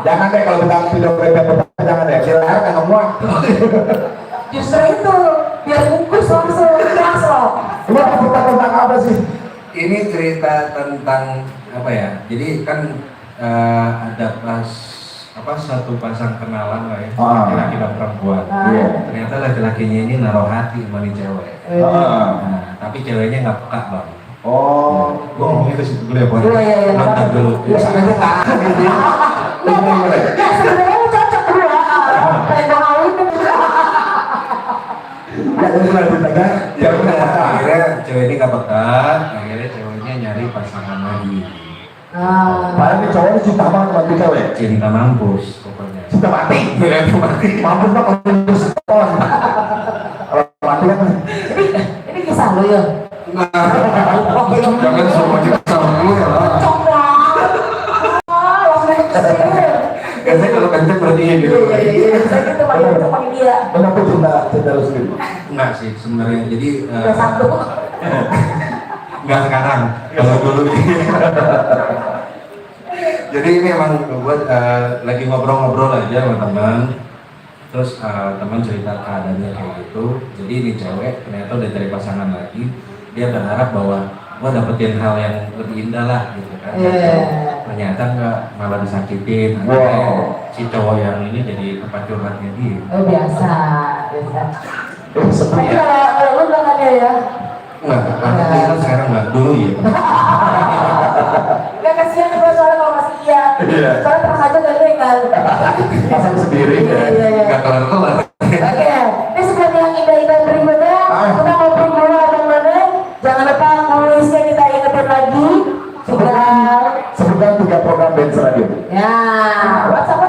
Jangan deh kalau kita video klip jangan deh, di leher kan ngomong. Justru itu biar bungkus langsung loh. Ini cerita tentang apa sih? Ini cerita tentang apa ya? Jadi kan ada satu pasang kenalan lah ya, laki-laki dan perempuan. Ternyata laki-lakinya ini naruh hati sama nih cewek. Nah, tapi ceweknya nggak peka bang. Oh, gua ngomongnya ke situ dulu ya, Bang. Iya. Nonton dulu. Biasanya tahan gitu. Sebenarnya cocok dulu ya. Kayak kawin kan. Ya, ini lebih tegas. Ya udah, akhirnya cewek ini nggak peka, akhirnya ceweknya nyari pasangan lagi. Padahal ini cowoknya cinta banget sama tuh cewek. Cinta mampus pokoknya. Cinta mati. Mampus lah kalau itu seton. Kalau mati kan. Ini kisah lo ya. Jangan semua cerita dulu ya lah. Biasanya kalau kenceng berarti ya gitu. Iya. Saya gitu pakai dia. Kenapa cinta lu sendiri? Enggak sih sebenarnya. Jadi Udah satu. enggak sekarang. Kalau dulu jadi ini emang buat lagi ngobrol-ngobrol aja sama teman. Terus teman cerita keadaannya kayak gitu. Jadi ini cewek ternyata udah cari pasangan lagi. Dia berharap bahwa gua dapetin hal yang lebih indah lah gitu kan. Ternyata enggak, malah disakitin. Si cowok yang ini jadi tempat curhatnya dia. Oh biasa. Sepi ya? Kalau lu belakangnya ya. Enggak, sekarang enggak, dulu ya. Gak kasihan kalau soalnya kalau masih iya. Soalnya pernah aja gak legal. Pasang sendiri ya? Enggak kelar-kelar. Oke, ini seperti yang indah-indah berikutnya. Kita ngobrol dulu abang-abang. Jangan lupa nulisnya kita ingetin lagi. Sebutkan 3 program dance radio. Ya, WhatsApp.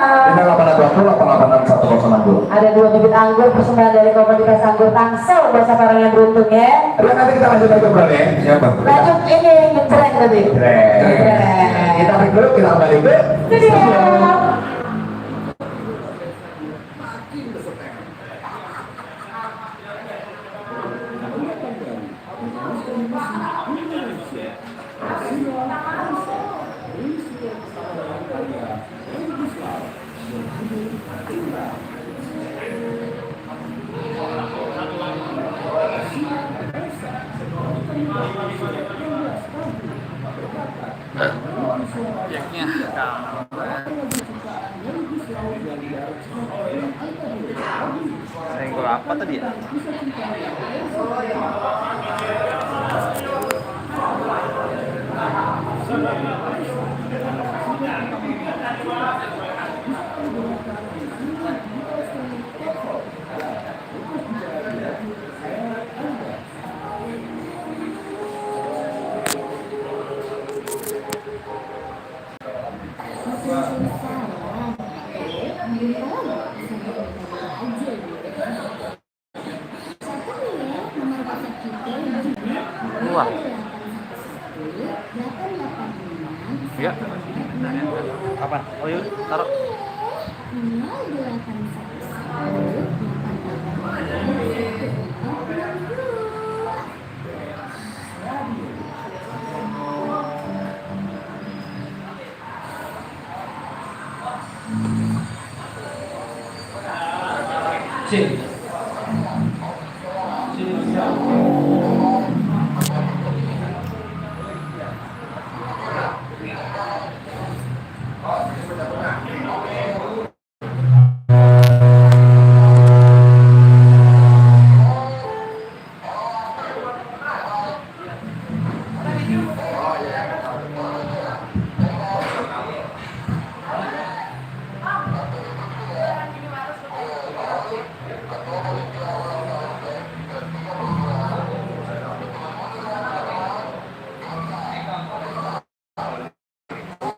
Ini 820 886 1060. Ada 2 bibit anggur persembahan dari komunitas anggur Tangsel buat siapa orang yang beruntung ya. Udah nanti kita lanjut lagi bro ya. Siapa? Lanjut ini ngejreng tadi. Kita break dulu, kita kembali ke studio. Senggol apa tadi ya? Wah. Ya. Kapan? Oh yuk, taruh. Sini.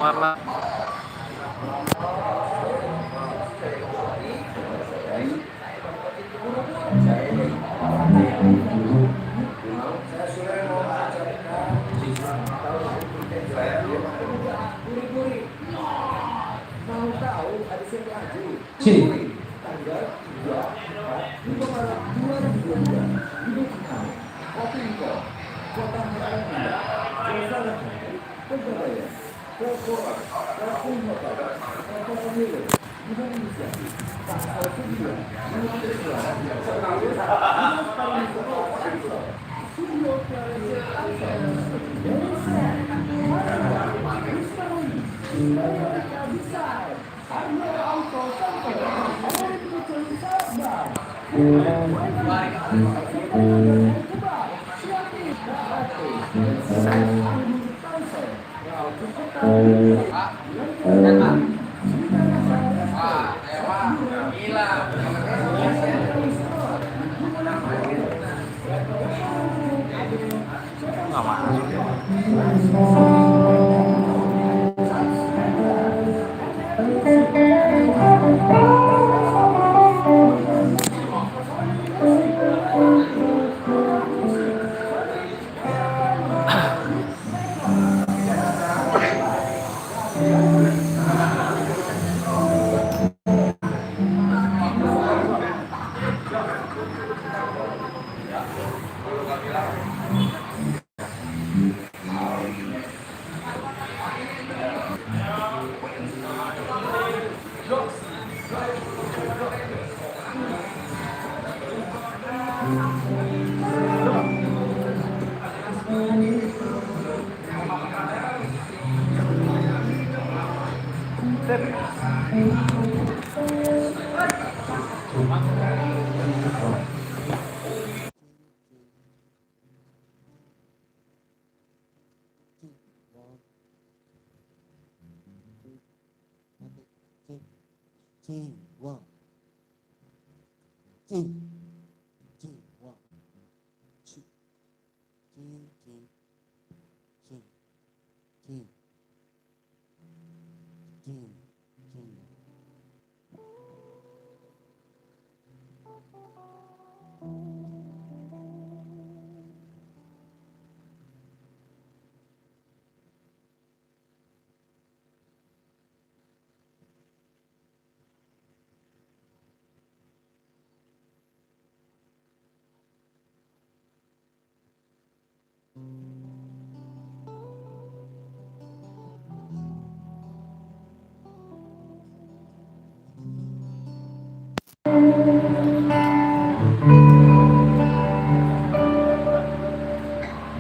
Warna. Sini. Nggak masuk.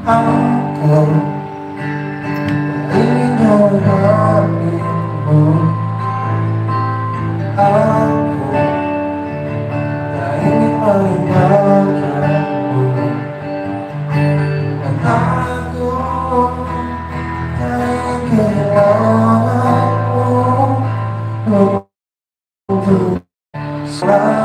Aku ingin mengenalimu. Aku tak ingin meninggalkanmu. Dan aku tak ingin kehilanganmu untuk selamanya.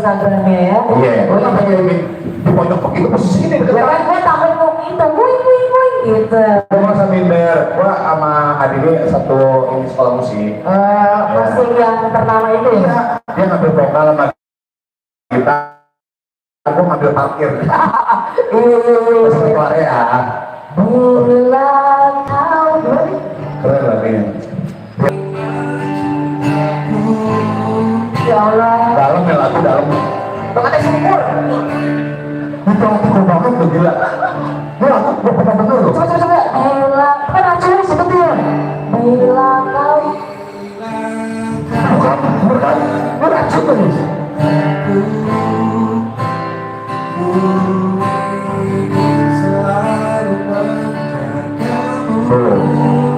Instagramnya ya. Iya, gue kan pengen di pojok begitu posisi ini Ya kan gue takut mau itu, woi gitu. Gue masa minder, gue sama adiknya satu ini sekolah musik. Pasti yang ternama itu ya. Iya, dia ngambil vokal sama kita, aku ngambil parkir. Masih di Korea. Bila kau Keren lagunya. ya Allah. Dalam ya lagu dalam. Tengahnya syukur. Itu aku banget tuh gila. Gue pernah denger loh. Coba. Bila kan acunya sebetulnya. Bila kau Bukan, gue racun tuh nih.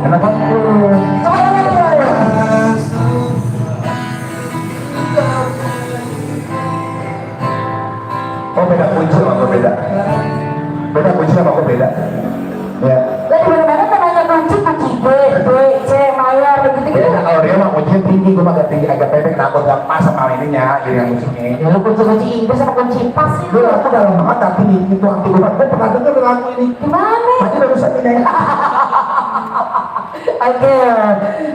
Enak kan? Oh beda kunci sama aku beda. Beda kunci sama aku beda. Ya. lah di mana namanya kunci B, C, mayor begitu gitu. Ya kalau dia mah kuncinya tinggi, gue mah agak pendek, takut gak pas sama ininya, jadi yang musiknya. Ya lu kunci Inggris sama kunci pas sih. Gue aku dalam banget tapi itu anti gue pernah denger lagu ini. Gimana? Tadi barusan ini. Oke,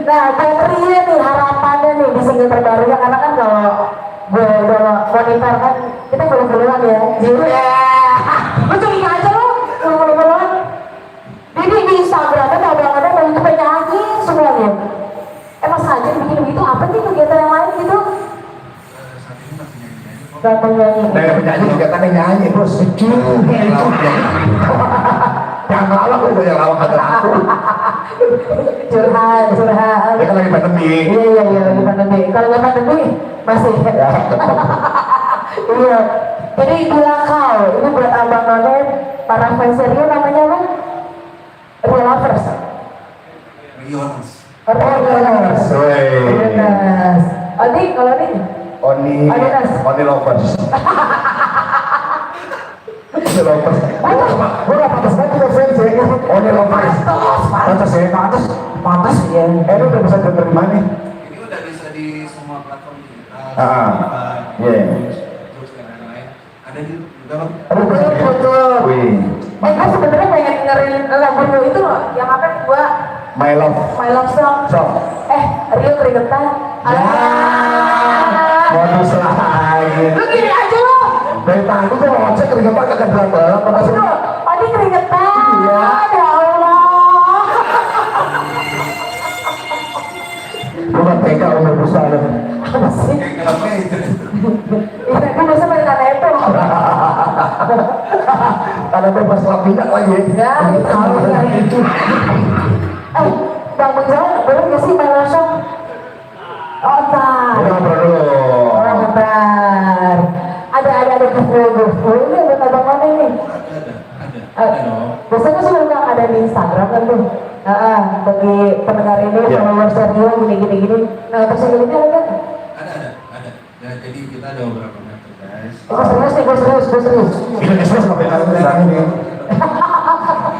nah Patria nih harapannya nih di single terbarunya karena kan kalau gue udah monitor kan kita follow-followan ya. Iya. Lu curiga aja lu follow-followan. Jadi di Instagramnya kadang-kadang mau itu penyanyi semuanya. Emang saja bikin begitu apa sih kegiatan yang lain gitu? Gak penyanyi. Nah penyanyi juga kan nyanyi bos. Jangan ngelawak lu, banyak lawak kata aku. Curhat. Dia kan lagi pandemi. Iya lagi pandemi. Kalau nggak pandemi masih. Ya. Iya. Jadi bila kau ini buat abang none para fans Rio namanya apa? Real Lovers. Rionas. Real Weh. Odi kalau ini Oni lovers. Oni lovers. Gue gak pantas banget punya fans ya. Oni lovers. Pantas ya. Pantas ya. Lu udah bisa denger di mana? Ini udah bisa di semua platform digital. Iya. Terus dan lain-lain. Ada di juga bang. Betul. Wih. Gue sebenarnya pengen dengerin lagu lu itu loh, yang apa gua My love. My Love Song. Song. Rio keringetan. Modus lain. Lu gini aja lo. Dari tadi gue mau ngecek keringetan kagak berapa. Tadi keringetan. Iya. Ya Allah. Gue gak tega umur besar. Apa sih? Kenapa itu? Iya, gue biasa main tanah itu. Karena gue pas lap minyak lagi. Ya, tahu ya itu. Bang Menjauh, boleh gak sih main langsung? Oh, tak. Udah ngobrol dulu. Oh, bentar. Ada buku ini buat abang mana ini? Ada dong. Biasanya sih udah ada di Instagram kan tuh. Bagi pendengar ini, Iya. follower serius gini. Nah, terus yang ini ada kan? Ada. Ya, jadi kita ada beberapa merchandise. Oh, serius nih, gue serius. Ini Nesres sampai kali bilang ini.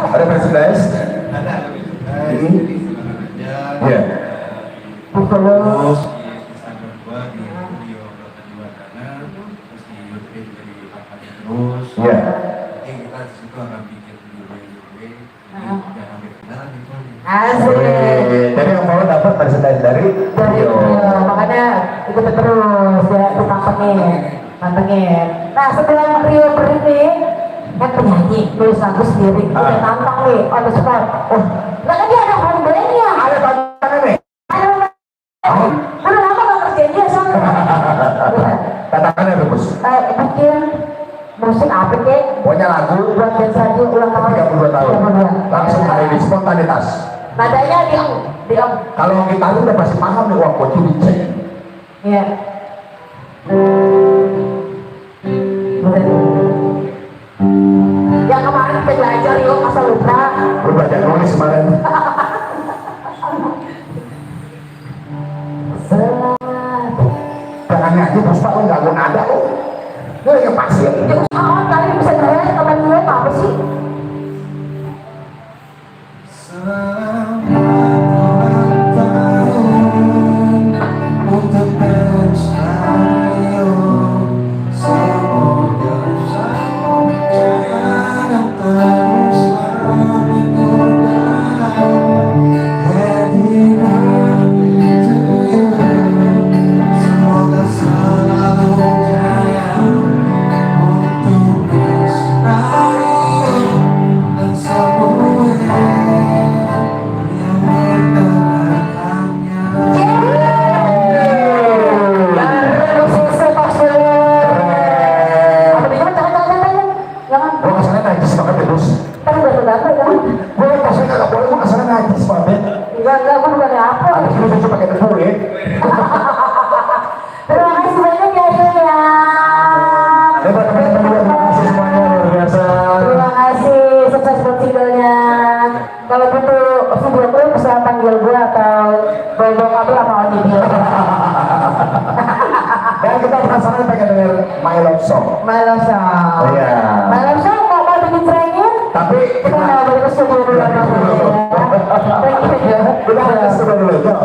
Ada merchandise? Ada merchandise. Ini? Jadi silakan aja. Iya. Terus di Instagram gua di Rio.Adiwardana, terus di YouTube juga di Kakaknya terus. Iya. Jadi kita di situ akan bikin giveaway. Jadi jangan ambil kendaraan itu. Asik. Jadi yang mau dapat merchandise dari Rio. Makanya ikutin terus ya, pantengin. Nah, setelah Rio ini kan penyanyi, nulis lagu sendiri, udah tantang nih, on the spot. Oh, nah kan dia ada home bandnya. Ada tantangan nih. Udah lama gak kerjain dia soalnya. Tantangannya apa bos? Bikin musik apa kek? Pokoknya lagu Buat band radio ulang tahun. 32 tahun. Langsung ada di spontanitas. Nadanya di Kalau kita udah pasti paham nih uang kunci dicek. Iya. Yang kemarin kita belajar yuk masa lupa. Gue baca nulis kemarin. Selamat. Tangannya aja puspa lu nggak guna ada lo. Lu yang pasir. Ya usahawan kali bisa nanya teman gue apa sih? Untuk terus ayo duit. Terima kasih banyak ya Rio ya. Ya buat teman-teman juga terima kasih semuanya luar biasa. Terima kasih, sukses buat singlenya. Kalau butuh video klip bisa panggil gue atau Boy Kabel sama Odi Dio. Dan kita penasaran pengen denger My Love Song. My Love Song. Iya. My Love Song mau bikin training? Tapi Kita mau balik ke studio dulu. kita harus studio dulu, Jo.